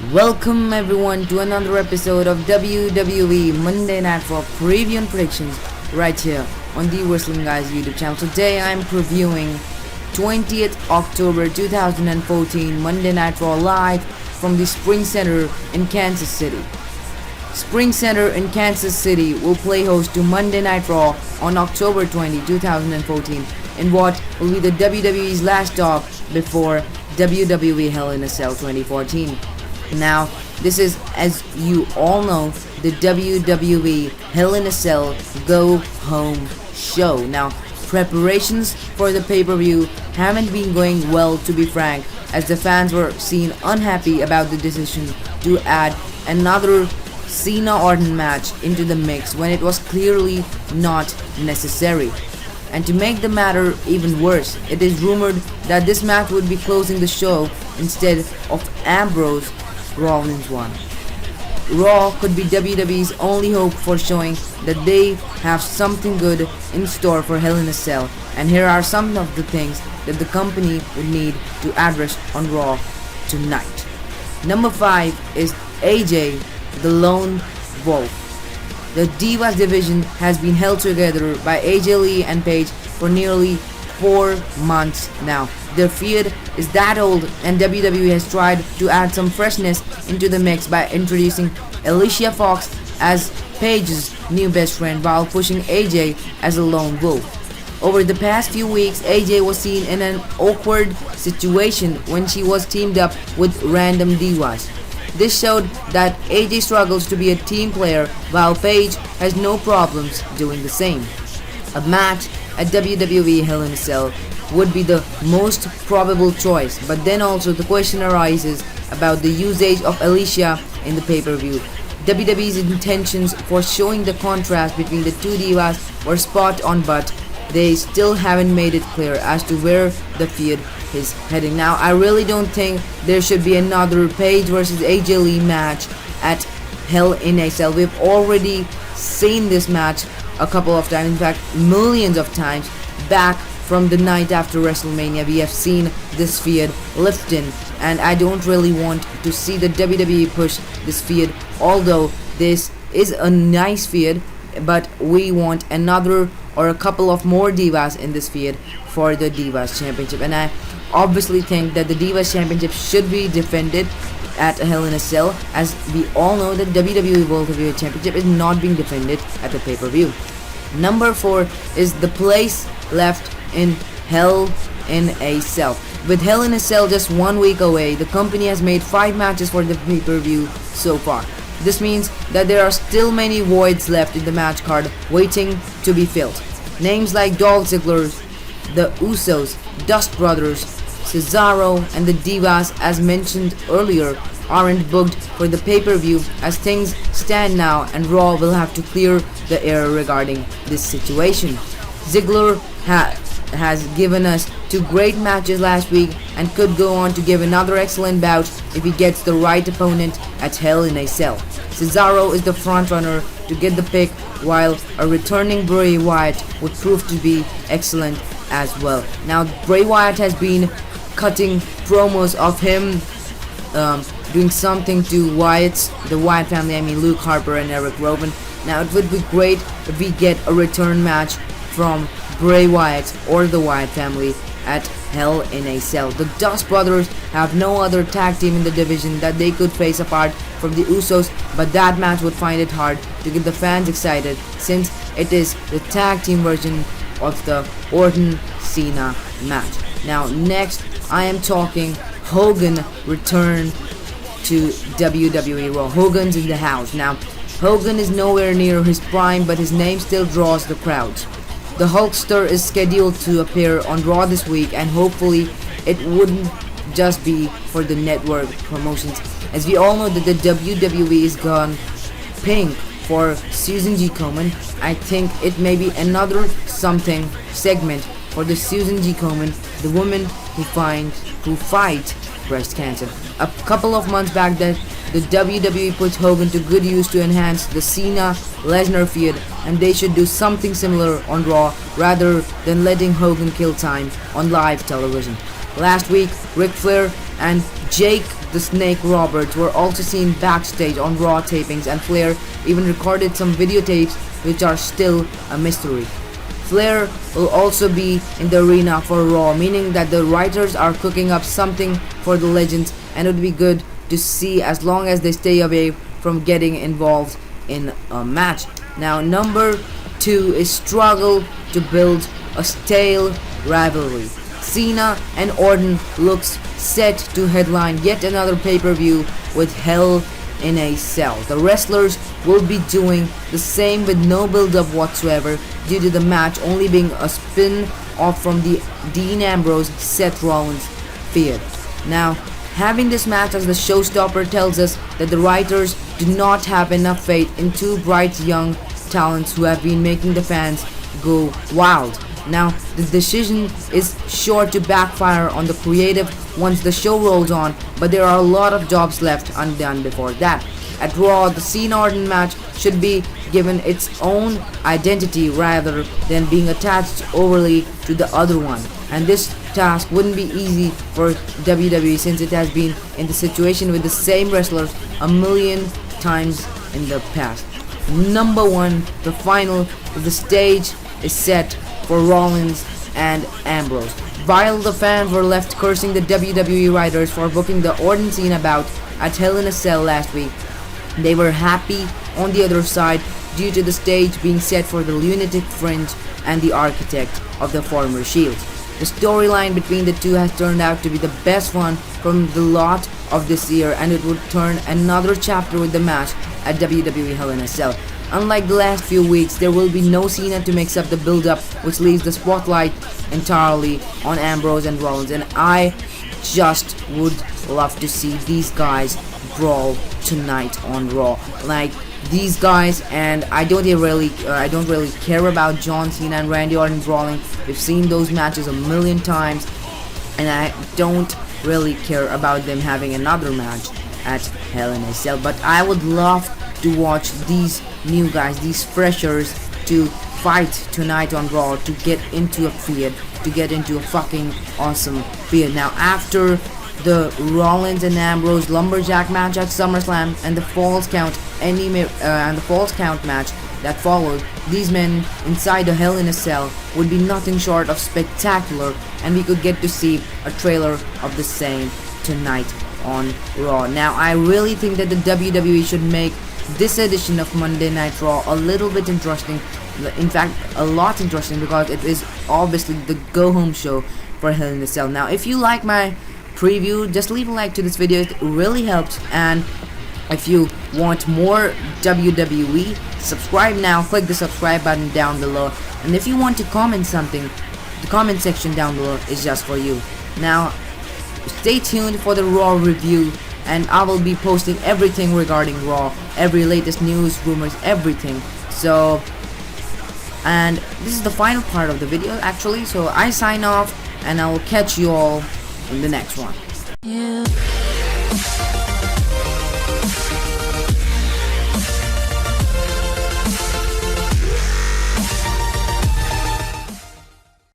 Welcome everyone to another episode of WWE Monday Night Raw preview and predictions right here on the Wrestling Guys YouTube channel. Today I'm previewing 20th October 2014 Monday Night Raw live from the Spring Center in Kansas City. Spring Center in Kansas City will play host to Monday Night Raw on October 20, 2014 in what will be the WWE's last stop before WWE Hell in a Cell 2014. Now, this is, as you all know, the WWE Hell in a Cell Go Home show. Now, preparations for the pay-per-view haven't been going well, to be frank, as the fans were seen unhappy about the decision to add another Cena-Orton match into the mix when it was clearly not necessary. And to make the matter even worse, it is rumored that this match would be closing the show instead of Ambrose Rollins one. Raw could be WWE's only hope for showing that they have something good in store for Hell in a Cell, and here are some of the things that the company would need to address on Raw tonight. Number 5 is AJ, the Lone Wolf. The Divas division has been held together by AJ Lee and Paige for nearly 4 months now. Their feud is that old, and WWE has tried to add some freshness into the mix by introducing Alicia Fox as Paige's new best friend while pushing AJ as a lone wolf. Over the past few weeks, AJ was seen in an awkward situation when she was teamed up with random divas. This showed that AJ struggles to be a team player while Paige has no problems doing the same. A match at WWE Hell in a Cell would be the most probable choice, but then also the question arises about the usage of Alicia in the pay-per-view. WWE's intentions for showing the contrast between the two divas were spot on, but they still haven't made it clear as to where the feud is heading. Now, I really don't think there should be another Paige versus AJ Lee match at Hell in a Cell. We've already seen this match a couple of times, in fact millions of times. Back from the night after WrestleMania, we have seen this feud lifting, and I don't really want to see the WWE push this feud, although this is a nice feud, but we want another or a couple of more divas in this feud for the Divas Championship. And I obviously think that the Divas Championship should be defended at Hell in a Cell, as we all know that WWE World Heavyweight Championship is not being defended at the pay-per-view. Number 4 is the place left in Hell in a Cell. With Hell in a Cell just 1 week away, the company has made 5 matches for the pay-per-view so far. This means that there are still many voids left in the match card waiting to be filled. Names like Dolph Ziggler, the Usos, Dust Brothers, Cesaro, and the Divas, as mentioned earlier, aren't booked for the pay-per-view as things stand now, and Raw will have to clear the air regarding this situation. Ziggler has given us 2 great matches last week and could go on to give another excellent bout if he gets the right opponent at Hell in a Cell. Cesaro is the frontrunner to get the pick, while a returning Bray Wyatt would prove to be excellent as well. Now, Bray Wyatt has been cutting promos of him doing something to the Wyatt family, I mean Luke Harper and Eric Rowan. Now, it would be great if we get a return match from Bray Wyatt or the Wyatt family at Hell in a Cell. The Dust Brothers have no other tag team in the division that they could face apart from the Usos, but that match would find it hard to get the fans excited since it is the tag team version of the Orton-Cena match. Now, next I am talking Hogan return to WWE Raw. Hogan's in the house. Now, Hogan is nowhere near his prime, but his name still draws the crowds. The Hulkster is scheduled to appear on Raw this week, and hopefully it wouldn't just be for the network promotions, as we all know that the WWE is gone pink for Susan G. Komen. I think it may be another something segment for the Susan G. Komen, the woman who fight breast cancer. A couple of months back, that the WWE put Hogan to good use to enhance the Cena-Lesnar feud, and they should do something similar on Raw rather than letting Hogan kill time on live television. Last week, Ric Flair and Jake the Snake Roberts were also seen backstage on Raw tapings, and Flair even recorded some videotapes which are still a mystery. Flair will also be in the arena for Raw, meaning that the writers are cooking up something for the legends, and it would be good to see as long as they stay away from getting involved in a match. Now, number 2 is struggle to build a stale rivalry. Cena and Orton looks set to headline yet another pay-per-view with Hell in a Cell. The wrestlers will be doing the same with no build-up whatsoever, due to the match only being a spin-off from the Dean Ambrose-Seth Rollins feud. Now, having this match as the showstopper tells us that the writers do not have enough faith in two bright young talents who have been making the fans go wild. Now, the decision is sure to backfire on the creative once the show rolls on, but there are a lot of jobs left undone before that. At Raw, the Cena-Orton match should be given its own identity rather than being attached overly to the other one. And this task wouldn't be easy for WWE, since it has been in the situation with the same wrestlers a million times in the past. Number 1, the final, the stage is set for Rollins and Ambrose. While the fans were left cursing the WWE writers for booking the Orton Cena bout at Hell in a Cell last week, they were happy on the other side due to the stage being set for the lunatic fringe and the architect of the former Shield. The storyline between the two has turned out to be the best one from the lot of this year, and it would turn another chapter with the match at WWE Hell in a Cell. Unlike the last few weeks, there will be no Cena to mix up the build-up, which leaves the spotlight entirely on Ambrose and Rollins, and I just would love to see these guys brawl tonight on Raw. Like, these guys, and I don't really care about John Cena and Randy Orton brawling. We've seen those matches a million times, and I don't really care about them having another match at Hell in a Cell. But I would love to watch these new guys, these freshers, to fight tonight on Raw to get into a feud, to get into a fucking awesome feud. Now, after the Rollins and Ambrose lumberjack match at SummerSlam and the Falls Count match that followed, these men inside the Hell in a Cell would be nothing short of spectacular, and we could get to see a trailer of the same tonight on Raw. Now, I really think that the WWE should make this edition of Monday Night Raw a little bit interesting. In fact, a lot interesting, because it is obviously the go-home show for Hell in a Cell. Now, if you like my preview, just leave a like to this video, it really helps. And if you want more WWE, subscribe now, click the subscribe button down below. And if you want to comment something, the comment section down below is just for you. Now, stay tuned for the Raw review, and I will be posting everything regarding Raw, every latest news, rumors, everything. So, and this is the final part of the video actually, so I sign off, and I will catch you all in the next one.